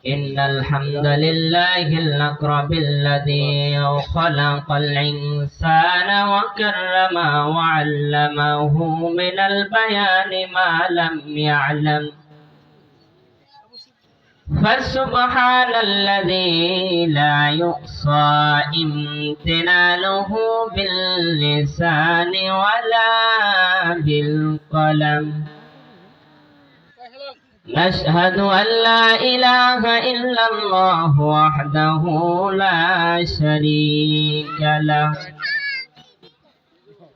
إن الحمد لله الأكرم الذي خلق الإنسان وكرمه وعلمه من البيان ما لم يعلم فسبحان الذي لا يحصى امتنانه باللسان ولا بالقلم نشهد أن لا إله إلا الله وحده لا شريك له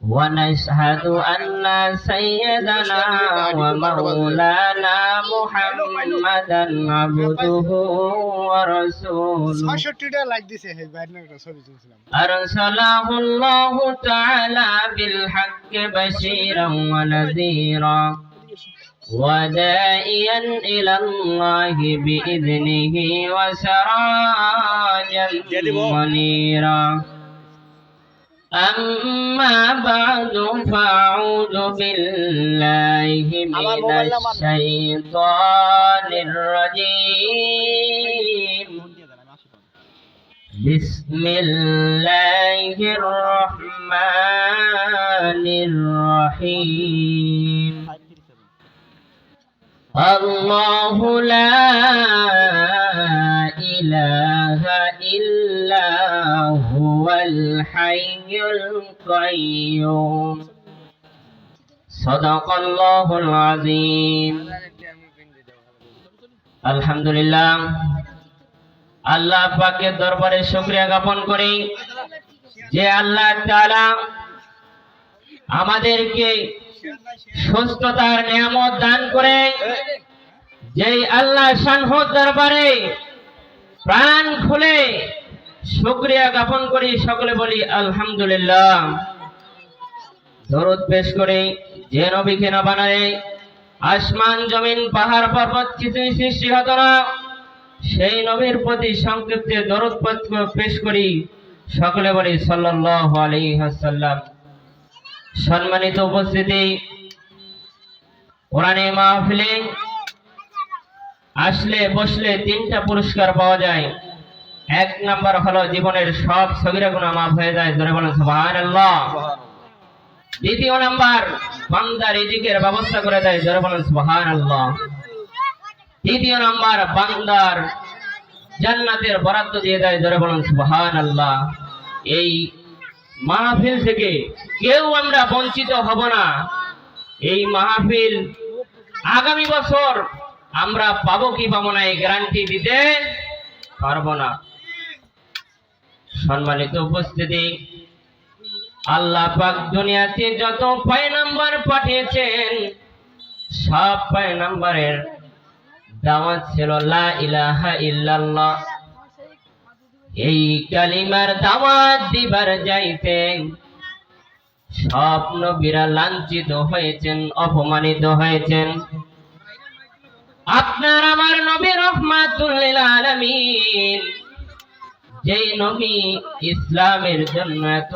ونشهد أن سيدنا ومولانا محمدا عبده ورسوله أرسله الله تعالى بالحق بشيرا ونذيرا وداعيا إلى الله بإذنه وسراجا منيرا أما بعد فأعوذ بالله من الشيطان الرجيم بسم الله الرحمن الرحيم الله لا إله إلا هو الحي القيوم صدق الله العظيم الحمد لله আল্লাহ পাকের দরবারে শুকরিয়া জ্ঞাপন করি যে আল্লাহ তাআলা আমাদেরকে সুস্থতার নিয়ামত দান করে যেই আল্লাহ শানহর দরবারে প্রাণ খুলে শুকরিয়া জ্ঞাপন করি সকলে বলি আলহামদুলিল্লাহ দরুদ পেশ করি যে নবীকে না বানায় আসমান জমিন পাহাড় পর্বত কিছুই সৃষ্টি হতো না সেই নবীর প্রতি সংক্ষিপ্ত দরুদ পেশ করি সকলে বলি সাল্লাল্লাহু আলাইহি ওয়াসাল্লাম সম্মানিত উপস্থিতি কোরআনে মাহফিলে আসলে বসলে তিনটা পুরস্কার পাওয়া যায় এক নাম্বার হলো জীবনের সব সগীরা গুনাহ মাফ হয়ে যায় জোরে বলেন সুবহানাল্লাহ দ্বিতীয় নাম্বার বান্দা রিজিকের ব্যবস্থা করে দেয় জোরে বলেন সুবহানাল্লাহ তৃতীয় নাম্বার বান্দার জান্নাতের বরাদ্দ দিয়ে দেয় জোরে বলেন সুবহানাল্লাহ এই মাহফিল থেকে কেউ আমরা বঞ্চিত হব না এই মাহফিল আগামী বছর আমরা পাবো কি পাবো না এই গ্যারান্টি দিতে পারবো না সম্মানিত উপস্থিতি আল্লাহ পাক দুনিয়াতে যত পয়গম্বর পাঠিয়েছেন সব পয়গম্বরের দাওয়াত ছিল লা ইলাহা ইল্লাল্লাহ এই কালিমার দাওয়াত দিবার যাইতে সব নবীরা লাঞ্ছিত হয়েছেন অপমানিত হয়েছেন আপনার আমার নবী রাহমাতুল লিল আলামিন যেই নবী ইসলামের জন্য এত